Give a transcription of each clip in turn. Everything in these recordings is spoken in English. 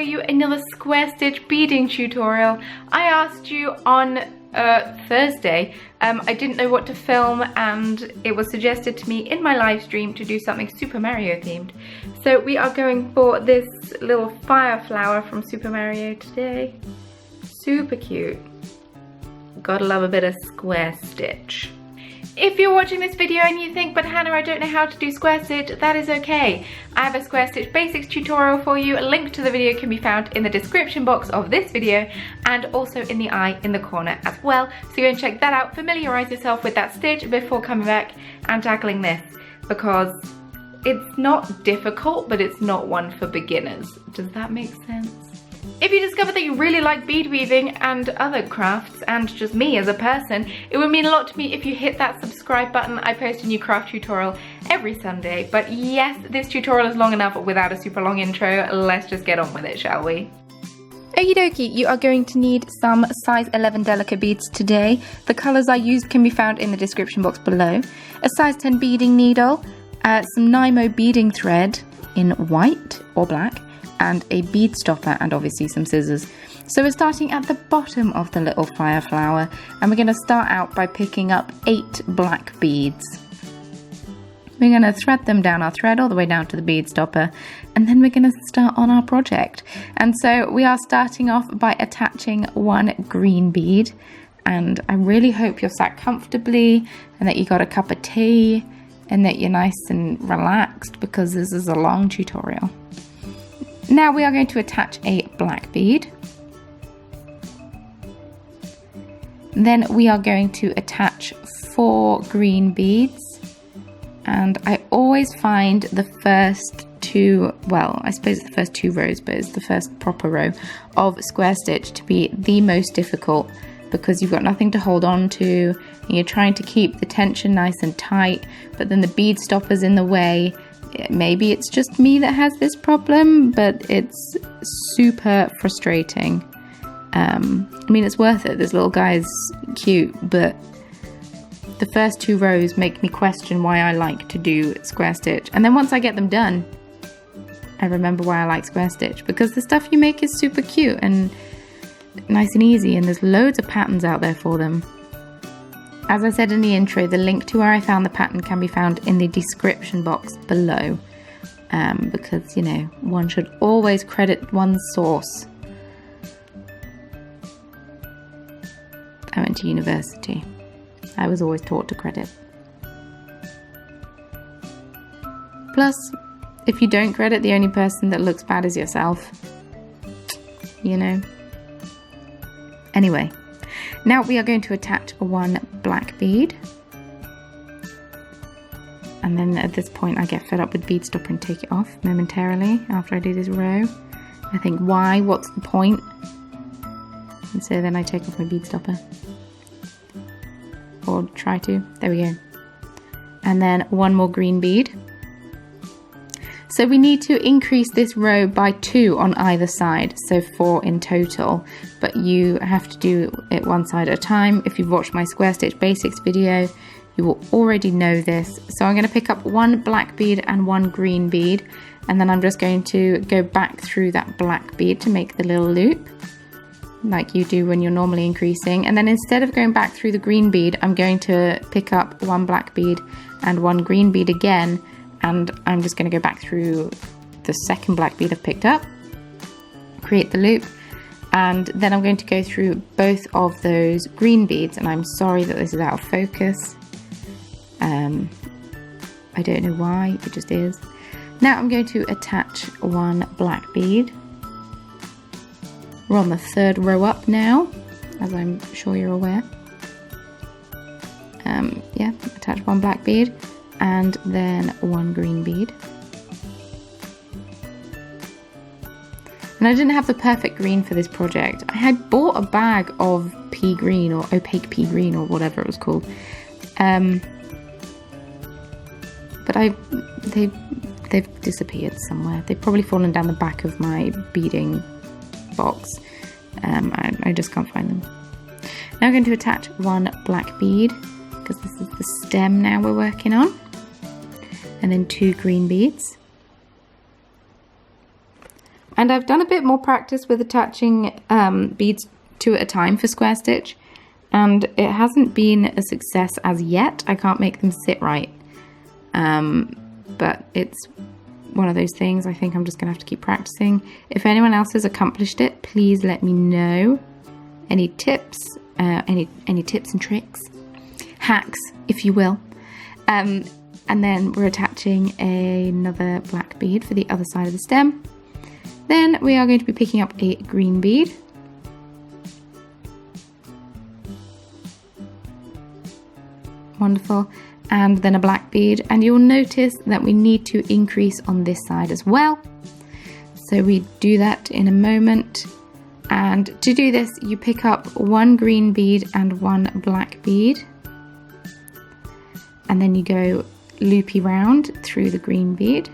you another square stitch beading tutorial. I asked you on Thursday, I didn't know what to film and it was suggested to me in my live stream to do something Super Mario themed. So we are going for this little fire flower from Super Mario today. Super cute. Gotta love a bit of square stitch. If you're watching this video and you think, but Hannah, I don't know how to do square stitch, that is okay. I have a square stitch basics tutorial for you. A link to the video can be found in the description box of this video and also in the eye in the corner as well. So go and check that out, familiarize yourself with that stitch before coming back and tackling this, because it's not difficult, but it's not one for beginners. Does that make sense? If you discover that you really like bead weaving and other crafts and just me as a person, it would mean a lot to me if you hit that subscribe button. I post a new craft tutorial every Sunday. But yes, this tutorial is long enough without a super long intro. Let's just get on with it, shall we? Okie dokie, you are going to need some size 11 delica beads today. The colours I used can be found in the description box below. A size 10 beading needle, some Nymo beading thread in white or black, and a bead stopper, and obviously some scissors. So we're starting at the bottom of the little fire flower, and we're going to start out by picking up 8 black beads. We're going to thread them down our thread all the way down to the bead stopper, and then we're going to start on our project. And so we are starting off by attaching one green bead, and I really hope you're sat comfortably and that you got a cup of tea and that you're nice and relaxed, because this is a long tutorial. Now we are going to attach a black bead. Then we are going to attach 4 green beads. And I always find the first 2, well, I suppose the first 2 rows, but it's the first proper row of square stitch to be the most difficult, because you've got nothing to hold on to, and you're trying to keep the tension nice and tight, but then the bead stopper's in the way. Maybe it's just me that has this problem, but it's super frustrating. I mean, it's worth it. This little guy's cute, but the first 2 rows make me question why I like to do square stitch. And then once I get them done, I remember why I like square stitch, because the stuff you make is super cute and nice and easy, and there's loads of patterns out there for them. As I said in the intro, the link to where I found the pattern can be found in the description box below, because, you know, one should always credit one's source. I went to university. I was always taught to credit. Plus, if you don't credit, the only person that looks bad is yourself. You know? Anyway. Now we are going to attach one black bead, and then at this point I get fed up with bead stopper and take it off momentarily after I do this row. I think, why? What's the point? And so then I take off my bead stopper, or try to. There we go. And then one more green bead. So we need to increase this row by 2 on either side, so 4 in total, but you have to do it one side at a time. If you've watched my square stitch basics video, you will already know this. So I'm going to pick up 1 black bead and 1 green bead, and then I'm just going to go back through that black bead to make the little loop, like you do when you're normally increasing. And then instead of going back through the green bead, I'm going to pick up 1 black bead and 1 green bead again, and I'm just going to go back through the second black bead I've picked up, create the loop, and then I'm going to go through both of those green beads. And I'm sorry that this is out of focus. I don't know why, it just is. Now I'm going to attach 1 black bead. We're on the 3rd row up now, as I'm sure you're aware. Yeah, attach 1 black bead and then 1 green bead. And I didn't have the perfect green for this project. I had bought a bag of pea green, or opaque pea green, or whatever it was called. But they've disappeared somewhere. They've probably fallen down the back of my beading box. I just can't find them. Now I'm going to attach 1 black bead, because this is the stem now we're working on, and then 2 green beads. And I've done a bit more practice with attaching beads 2 at a time for square stitch, and it hasn't been a success as yet. I can't make them sit right, but it's one of those things. I think I'm just gonna have to keep practicing. If anyone else has accomplished it, please let me know. Any tips, any tips and tricks, hacks, if you will. And then we're attaching another black bead for the other side of the stem. Then we are going to be picking up a green bead. Wonderful. And then a black bead. And you'll notice that we need to increase on this side as well. So we do that in a moment. And to do this, you pick up 1 green bead and 1 black bead. And then you go loopy round through the green bead.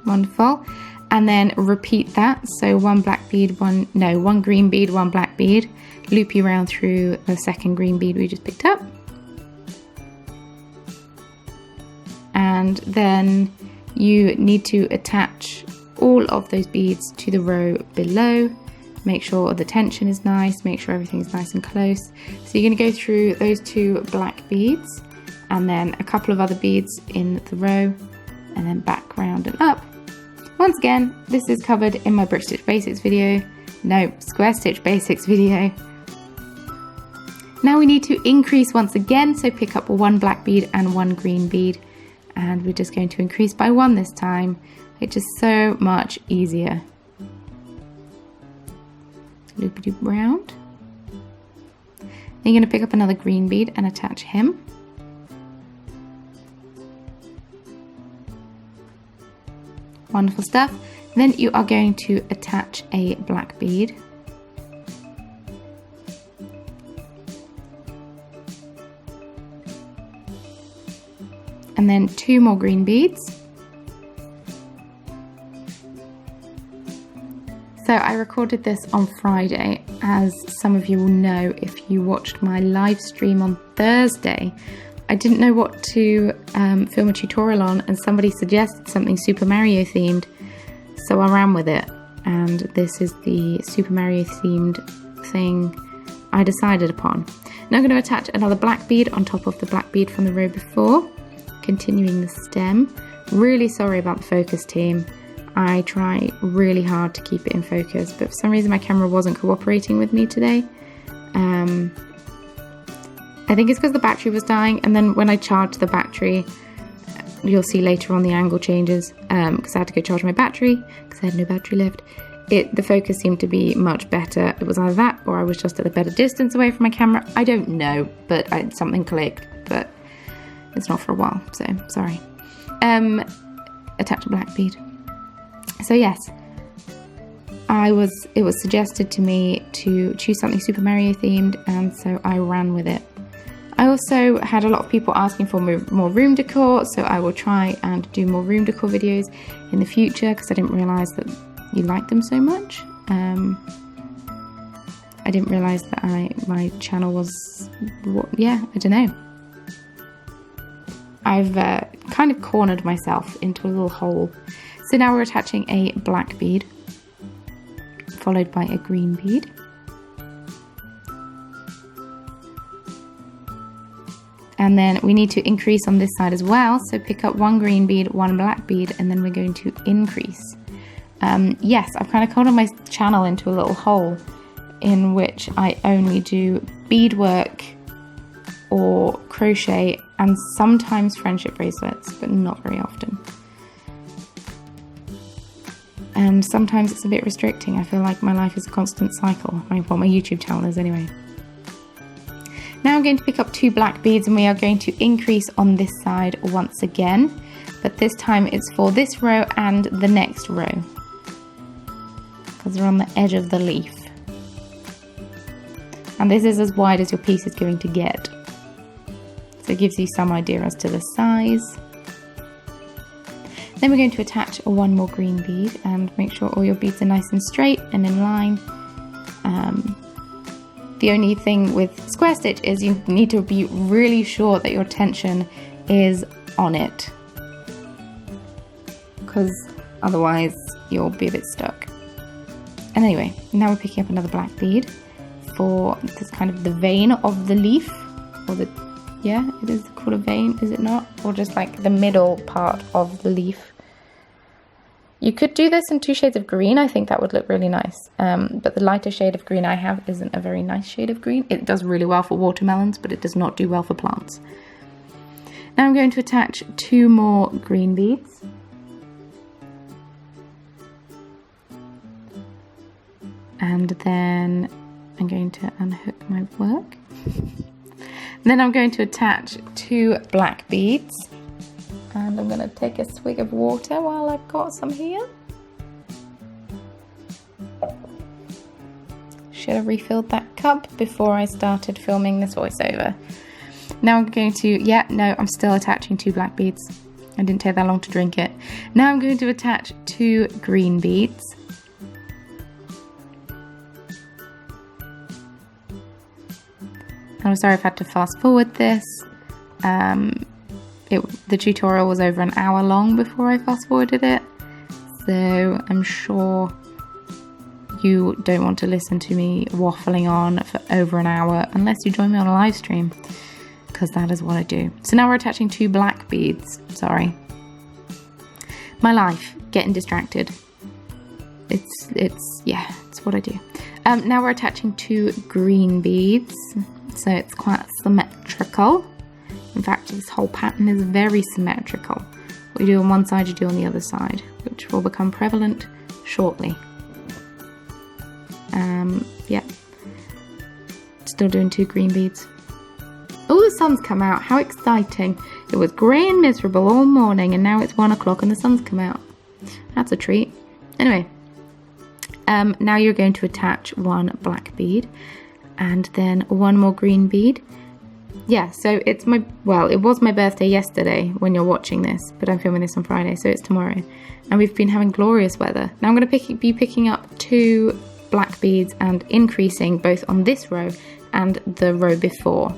Wonderful. And then repeat that. So 1 black bead, 1 green bead, 1 black bead. Loopy round through the second green bead we just picked up. And then you need to attach all of those beads to the row below. Make sure the tension is nice, make sure everything's nice and close. So you're going to go through those 2 black beads and then a couple of other beads in the row and then back round and up. Once again, this is covered in my Brick Stitch Basics video. No, Square Stitch Basics video. Now we need to increase once again, so pick up 1 black bead and 1 green bead, and we're just going to increase by 1 this time, which is so much easier. Loop-a-doop round. Then you're going to pick up another green bead and attach him. Wonderful stuff. Then you are going to attach a black bead. And then 2 more green beads. So I recorded this on Friday, as some of you will know if you watched my live stream on Thursday. I didn't know what to film a tutorial on, and somebody suggested something Super Mario themed, so I ran with it, and this is the Super Mario themed thing I decided upon. Now I'm going to attach another black bead on top of the black bead from the row before, continuing the stem. Really sorry about the focus, team. I try really hard to keep it in focus, but for some reason my camera wasn't cooperating with me today. I think it's because the battery was dying, and then when I charged the battery, you'll see later on the angle changes, because I had to go charge my battery because I had no battery left. The focus seemed to be much better. It was either that or I was just at a better distance away from my camera. I don't know, but something clicked, but it's not for a while, so sorry. Attach a black bead. So yes, it was suggested to me to choose something Super Mario themed, and so I ran with it. I also had a lot of people asking for more room decor, so I will try and do more room decor videos in the future, because I didn't realise that you liked them so much. I didn't realise that my channel was, I don't know. I've kind of cornered myself into a little hole. So now we're attaching a black bead, followed by a green bead. And then we need to increase on this side as well. So pick up 1 green bead, 1 black bead, and then we're going to increase. Yes, I've kind of cornered my channel into a little hole in which I only do beadwork or crochet and sometimes friendship bracelets, but not very often. And sometimes it's a bit restricting. I feel like my life is a constant cycle. Well, my YouTube channel is anyway. Now I'm going to pick up 2 black beads, and we are going to increase on this side once again, but this time it's for this row and the next row, because they're on the edge of the leaf. And this is as wide as your piece is going to get. So it gives you some idea as to the size. Then we're going to attach 1 more green bead and make sure all your beads are nice and straight and in line. The only thing with square stitch is you need to be really sure that your tension is on it. because otherwise you'll be a bit stuck. And anyway, now we're picking up another black bead for this kind of the vein of the leaf, or the, yeah, it is called a vein, is it not? Or just like the middle part of the leaf. You could do this in 2 shades of green. I think that would look really nice. But the lighter shade of green I have isn't a very nice shade of green. It does really well for watermelons, but it does not do well for plants. Now I'm going to attach 2 more green beads. And then I'm going to unhook my work. Then I'm going to attach 2 black beads. And I'm going to take a swig of water while I've got some here. Should have refilled that cup before I started filming this voiceover. Now I'm going to, yeah, no, I'm still attaching 2 black beads. I didn't take that long to drink it. Now I'm going to attach 2 green beads. I'm sorry I've had to fast forward this. The tutorial was over an hour long before I fast forwarded it, so I'm sure you don't want to listen to me waffling on for over an hour unless you join me on a live stream, because that is what I do. So now we're attaching 2 black beads. Sorry. My life, getting distracted. Yeah, it's what I do. Now we're attaching 2 green beads, so it's quite symmetrical. In fact, this whole pattern is very symmetrical. What you do on one side, you do on the other side, which will become prevalent shortly. Yeah. Still doing 2 green beads. Oh, the sun's come out. How exciting. It was grey and miserable all morning, and now it's 1 o'clock and the sun's come out. That's a treat. Anyway, now you're going to attach 1 black bead and then 1 more green bead. Yeah, so it's my, well, it was my birthday yesterday when you're watching this, but I'm filming this on Friday, so it's tomorrow. And we've been having glorious weather. Now I'm going to be picking up 2 black beads and increasing both on this row and the row before.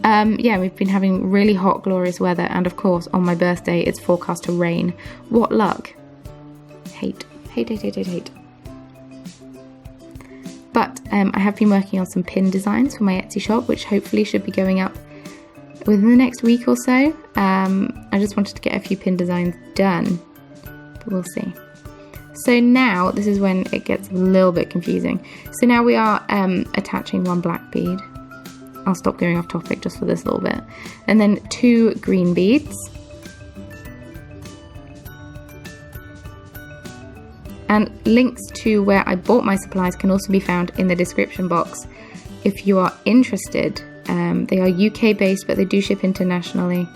Yeah, we've been having really hot, glorious weather, and of course, on my birthday, it's forecast to rain. What luck. Hate. But I have been working on some pin designs for my Etsy shop, which hopefully should be going up within the next week or so. I just wanted to get a few pin designs done, but we'll see. So now, this is when it gets a little bit confusing. So now we are attaching 1 black bead. I'll stop going off topic just for this little bit. And then 2 green beads. And links to where I bought my supplies can also be found in the description box if you are interested. They are UK based, but they do ship internationally,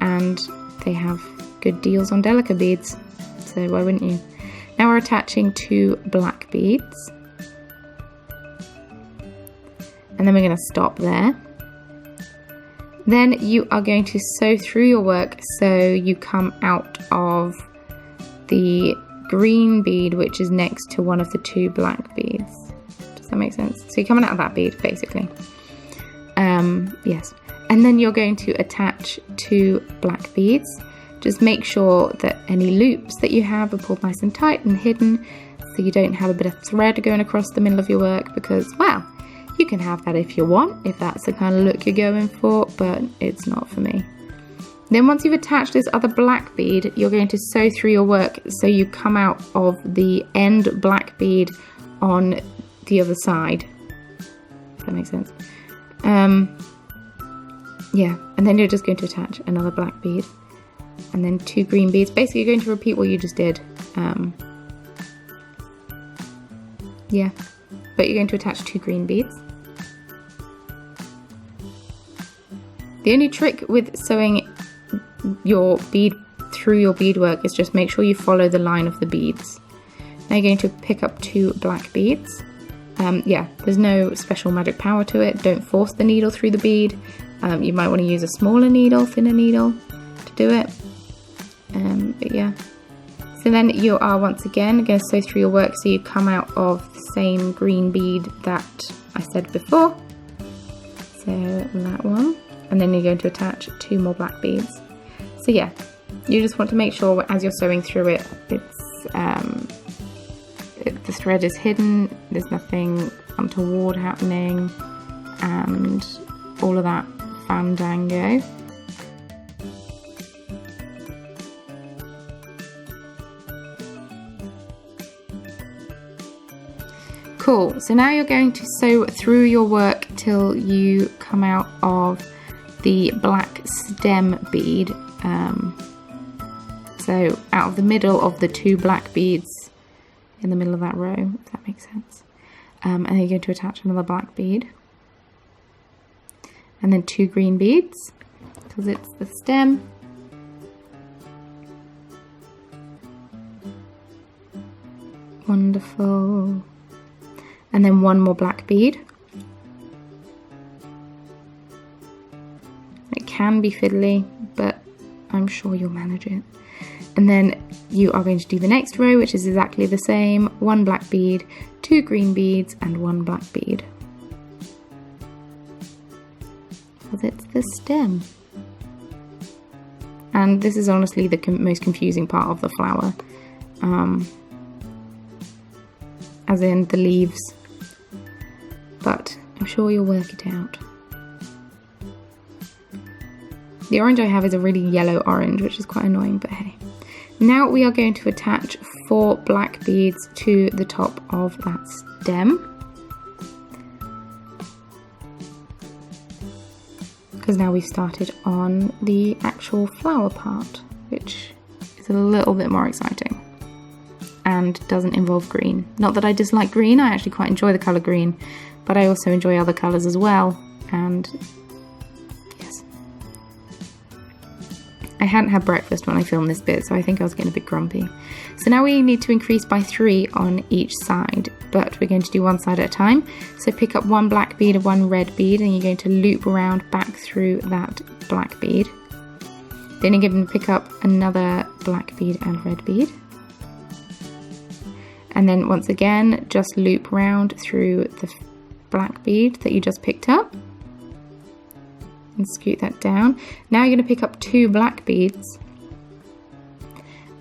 and they have good deals on delica beads, so why wouldn't you? Now we're attaching 2 black beads, and then we're going to stop there. Then you are going to sew through your work so you come out of the green bead, which is next to one of the 2 black beads. Does that make sense? So you're coming out of that bead, basically. Yes. And then you're going to attach 2 black beads. Just make sure that any loops that you have are pulled nice and tight and hidden, so you don't have a bit of thread going across the middle of your work, because, well, you can have that if you want, if that's the kind of look you're going for, but it's not for me. Then once you've attached this other black bead, you're going to sew through your work so you come out of the end black bead on the other side. If that makes sense. Yeah, and then you're just going to attach another black bead and then 2 green beads. Basically, you're going to repeat what you just did. Yeah, but you're going to attach 2 green beads. The only trick with sewing your bead through your beadwork is just make sure you follow the line of the beads. Now you're going to pick up 2 black beads. Yeah, there's no special magic power to it. Don't force the needle through the bead. You might want to use a smaller needle, thinner needle to do it. But yeah. So then you are once again going to sew through your work so you come out of the same green bead that I said before. So that one. And then you're going to attach 2 more black beads. So yeah, You just want to make sure as you're sewing through it, the thread is hidden, there's nothing untoward happening, and all of that fandango. Cool, so now you're going to sew through your work till you come out of the black stem bead. So out of the middle of the 2 black beads in the middle of that row, if that makes sense. And then you're going to attach another black bead. And then 2 green beads, because it's the stem. Wonderful. And then 1 more black bead. It can be fiddly, but I'm sure you'll manage it. And then you are going to do the next row, which is exactly the same. 1 black bead, 2 green beads, and 1 black bead. Because it's the stem. And this is honestly the most confusing part of the flower. As in the leaves. But I'm sure you'll work it out. The orange I have is a really yellow orange, which is quite annoying, but hey. Now we are going to attach 4 black beads to the top of that stem. Because now we've started on the actual flower part, which is a little bit more exciting. And doesn't involve green. Not that I dislike green, I actually quite enjoy the colour green, but I also enjoy other colours as well, and yes. I hadn't had breakfast when I filmed this bit, so I think I was getting a bit grumpy. So now we need to increase by 3 on each side, but we're going to do one side at a time. So pick up 1 black bead and 1 red bead, and you're going to loop around back through that black bead. Then you're going to pick up another black bead and red bead. And then once again, just loop round through the black bead that you just picked up. And scoot that down. Now you're going to pick up 2 black beads.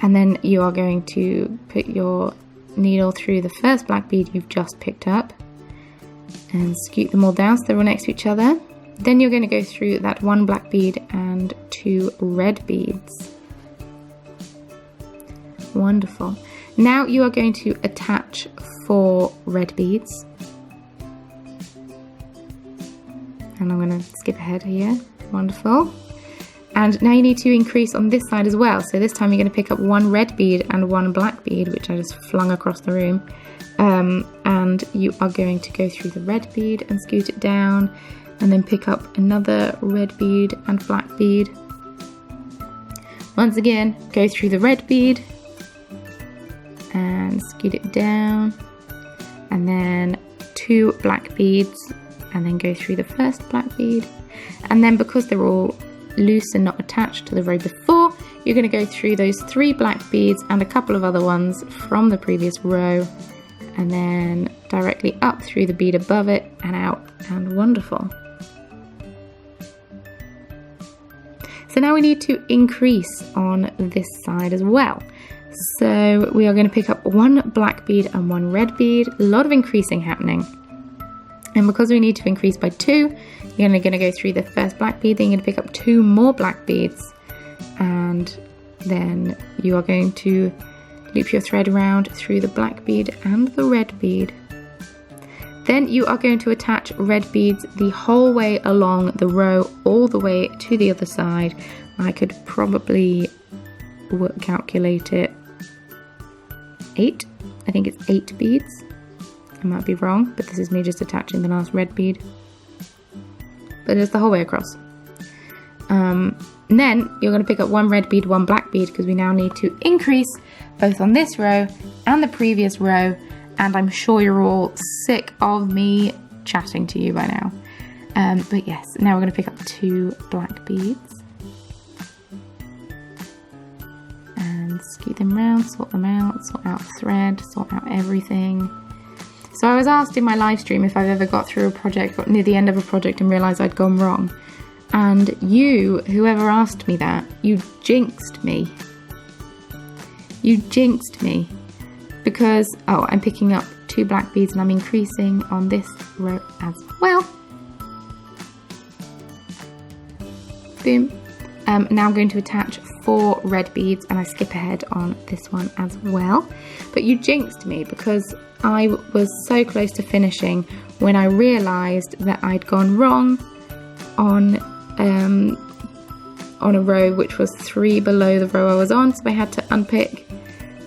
And then you are going to put your needle through the first black bead you've just picked up. And scoot them all down so they're all next to each other. Then you're going to go through that 1 black bead and 2 red beads. Wonderful. Now you are going to attach 4 red beads. And I'm going to skip ahead here. Wonderful. And now you need to increase on this side as well. So this time you're going to pick up 1 red bead and 1 black bead, which I just flung across the room. And you are going to go through the red bead and scoot it down. And then pick up another red bead and black bead. Once again, go through the red bead. And scoot it down, and then 2 black beads, and then go through the first black bead, and then because they're all loose and not attached to the row before, you're going to go through those 3 black beads and a couple of other ones from the previous row, and then directly up through the bead above it and out, and wonderful. So now we need to increase on this side as well. So we are going to pick up 1 black bead and 1 red bead, a lot of increasing happening. And because we need to increase by 2, you're going to go through the first black bead, then you're going to pick up 2 more black beads, and then you are going to loop your thread around through the black bead and the red bead. Then you are going to attach red beads the whole way along the row, all the way to the other side. I could probably calculate it. 8. I think it's 8 beads. I might be wrong, but this is me just attaching the last red bead. But it's the whole way across. And then you're going to pick up 1 red bead, 1 black bead, because we now need to increase both on this row and the previous row. And I'm sure you're all sick of me chatting to you by now. But yes, now we're going to pick up 2 black beads. Scoot them around, sort them out, sort out the thread, sort out everything. So I was asked in my live stream if I've ever got through a project or near the end of a project and realised I'd gone wrong. And you, whoever asked me that, you jinxed me. You jinxed me. Because, oh, I'm picking up 2 black beads and I'm increasing on this row as well. Boom. Now I'm going to attach 4 red beads and I skip ahead on this one as well. But you jinxed me because I was so close to finishing when I realised that I'd gone wrong on a row which was 3 below the row I was on. So I had to unpick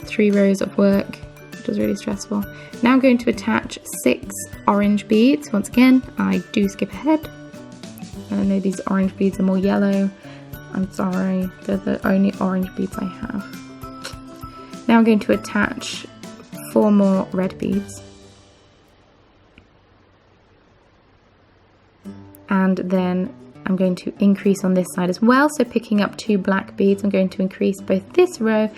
3 rows of work, which was really stressful. Now I'm going to attach 6 orange beads. Once again, I do skip ahead. I know these orange beads are more yellow. I'm sorry, they're the only orange beads I have. Now I'm going to attach 4 more red beads. And then I'm going to increase on this side as well. So picking up 2 black beads, I'm going to increase both this row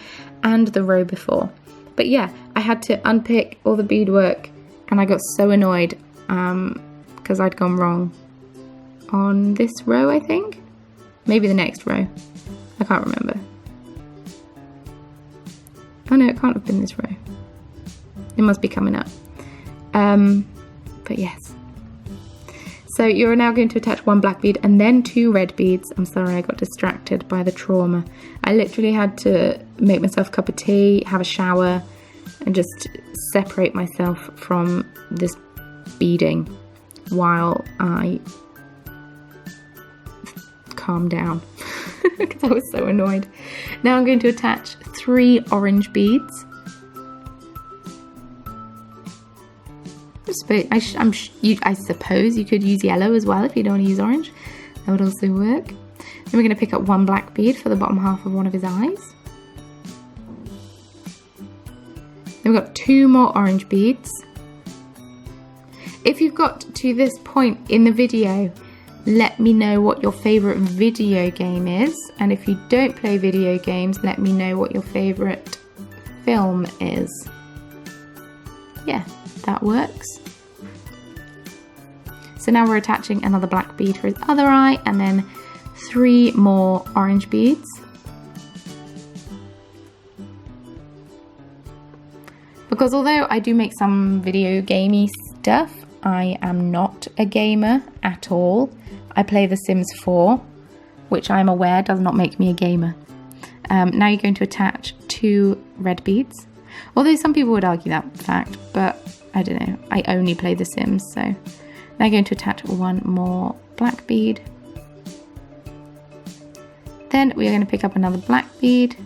and the row before. But yeah, I had to unpick all the beadwork and I got so annoyed because I'd gone wrong on this row, I think. Maybe the next row. I can't remember. Oh no, it can't have been this row. It must be coming up. But yes. So you're now going to attach 1 black bead and then 2 red beads. I'm sorry, I got distracted by the trauma. I literally had to make myself a cup of tea, have a shower, and just separate myself from this beading while I calm down because I was so annoyed. Now I'm going to attach 3 orange beads. I suppose you could use yellow as well if you don't want to use orange. That would also work. Then we're going to pick up 1 black bead for the bottom half of one of his eyes. Then we've got 2 more orange beads. If you've got to this point in the video, let me know what your favourite video game is. And if you don't play video games, let me know what your favourite film is. Yeah, that works. So now we're attaching another black bead for his other eye and then 3 more orange beads. Because although I do make some video gamey stuff, I am not a gamer at all. I play The Sims 4, which I'm aware does not make me a gamer. Now you're going to attach 2 red beads. Although some people would argue that fact, but I don't know. I only play The Sims, so. Now you're going to attach 1 more black bead. Then we are going to pick up another black bead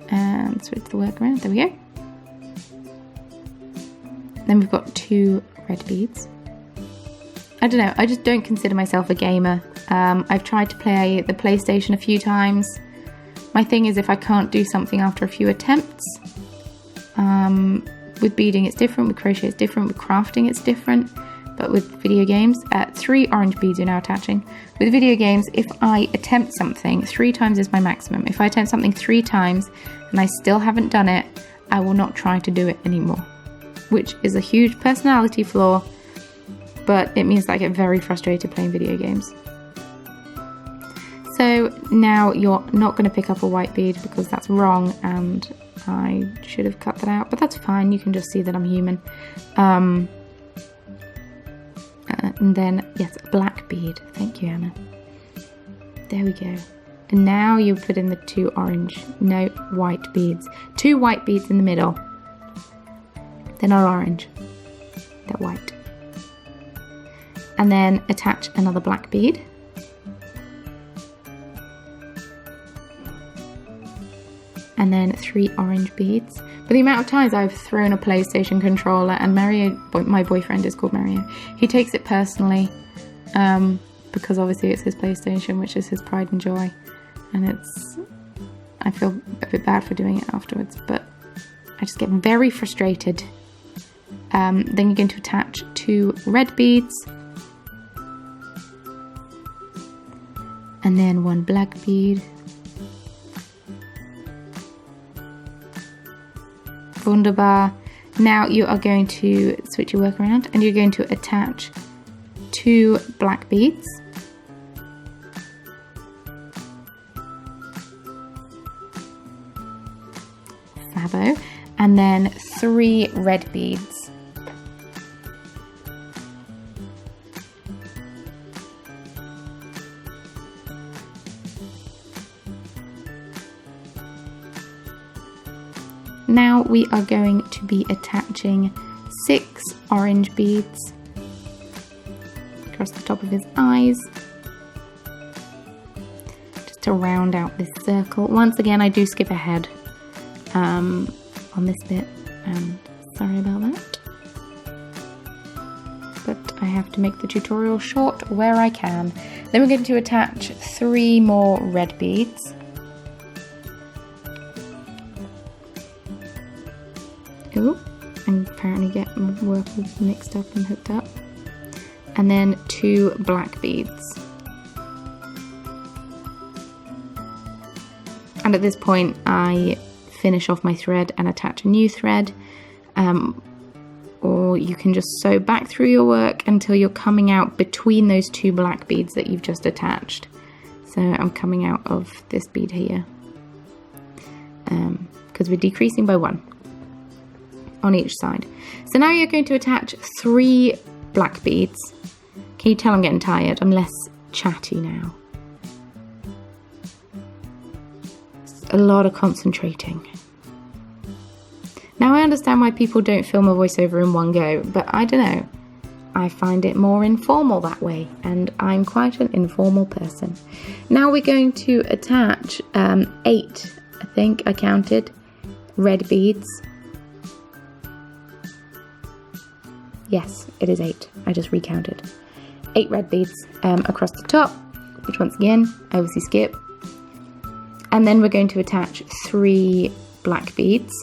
and switch the work around. There we go. Then we've got 2 red beads. I don't know, I just don't consider myself a gamer. I've tried to play the PlayStation a few times. My thing is if I can't do something after a few attempts, with beading it's different, with crochet it's different, with crafting it's different, but with video games, 3 orange beads are now attaching. With video games, if I attempt something, 3 times is my maximum. If I attempt something 3 times and I still haven't done it, I will not try to do it anymore, which is a huge personality flaw, but it means that I get very frustrated playing video games. So now you're not going to pick up a white bead because that's wrong and I should have cut that out, but that's fine, you can just see that I'm human. And then, yes, black bead. Thank you, Anna. There we go. And now you put in the 2 white beads. 2 white beads in the middle. They're not orange, they're white. And then attach another black bead. And then 3 orange beads. But the amount of times I've thrown a PlayStation controller, and Mario, my boyfriend is called Mario, he takes it personally because obviously it's his PlayStation, which is his pride and joy. And I feel a bit bad for doing it afterwards, but I just get very frustrated. Then you're going to attach 2 red beads. And then 1 black bead. Wunderbar. Now you are going to switch your work around and you're going to attach 2 black beads. slabo, and then 3 red beads. Now we are going to be attaching 6 orange beads across the top of his eyes, just to round out this circle. Once again, I do skip ahead on this bit, and sorry about that, but I have to make the tutorial short where I can. Then we're going to attach 3 more red beads. Ooh, and apparently get my work mixed up and hooked up. And then 2 black beads. And at this point I finish off my thread and attach a new thread, or you can just sew back through your work until you're coming out between those 2 black beads that you've just attached. So I'm coming out of this bead here, because we're decreasing by 1 on each side. So now you're going to attach 3 black beads. Can you tell I'm getting tired? I'm less chatty now. It's a lot of concentrating. Now I understand why people don't film a voiceover in one go, but I don't know. I find it more informal that way, and I'm quite an informal person. Now we're going to attach 8, I think I counted, red beads. Yes, it is 8. I just recounted. 8 red beads across the top, which once again, I obviously skip. And then we're going to attach 3 black beads.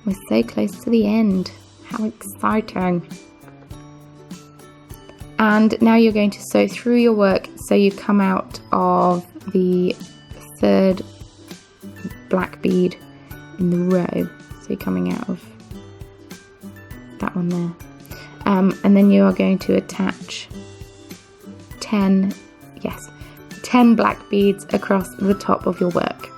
We're so close to the end. How exciting. And now you're going to sew through your work so you come out of the 3rd black bead in the row. So you're coming out of that one there. And then you are going to attach 10 black beads across the top of your work.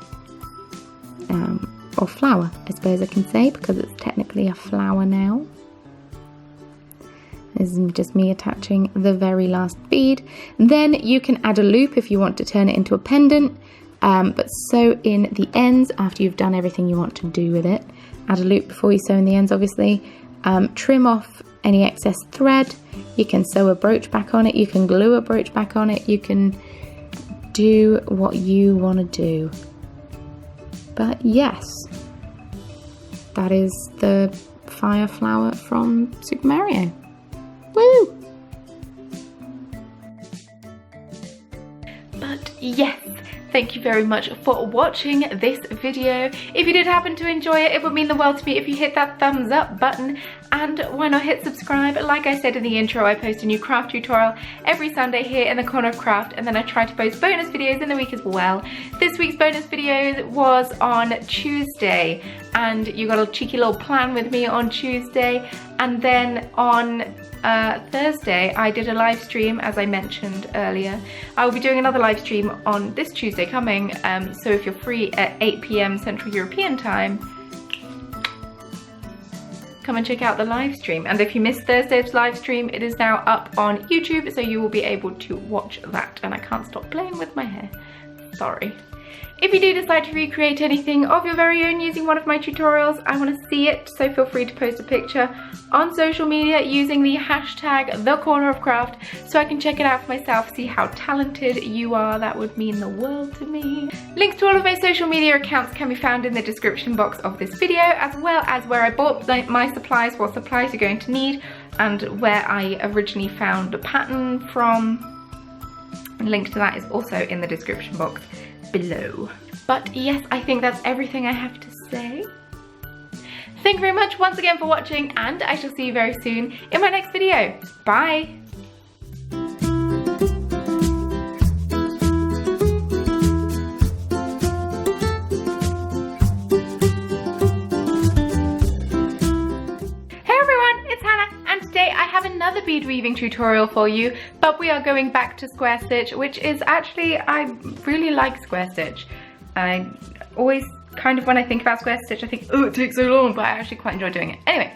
Or flower, I suppose I can say, because it's technically a flower now. This is just me attaching the very last bead. Then you can add a loop if you want to turn it into a pendant, but sew in the ends after you've done everything you want to do with it. Add a loop before you sew in the ends, obviously. Trim off any excess thread. You can sew a brooch back on it, you can glue a brooch back on it, you can do what you want to do. But yes, that is the fire flower from Super Mario. Woo! But yes, thank you very much for watching this video. If you did happen to enjoy it, it would mean the world to me if you hit that thumbs up button, and why not hit subscribe? Like I said in the intro, I post a new craft tutorial every Sunday here in the Corner of Craft, and then I try to post bonus videos in the week as well. This week's bonus video was on Tuesday, and you got a cheeky little plan with me on Tuesday, and then on Thursday I did a live stream, as I mentioned earlier. I will be doing another live stream on this Tuesday coming, so if you're free at 8 PM Central European time, come and check out the live stream. And if you missed Thursday's live stream, it is now up on YouTube, so you will be able to watch that. And I can't stop playing with my hair, sorry. If you do decide to recreate anything of your very own using one of my tutorials, I want to see it, so feel free to post a picture on social media using the hashtag #TheCornerOfCraft so I can check it out for myself, see how talented you are. That would mean the world to me. Links to all of my social media accounts can be found in the description box of this video, as well as where I bought my supplies, what supplies you're going to need, and where I originally found the pattern from. A link to that is also in the description box below. But yes, I think that's everything I have to say. Thank you very much once again for watching, and I shall see you very soon in my next video. Bye! Hey everyone, it's Hannah, and today I have another bead weaving tutorial for you, but we are going back to square stitch, which is actually, I really like square stitch. I always kind of, when I think about square stitch, I think, oh, it takes so long, but I actually quite enjoy doing it. Anyway,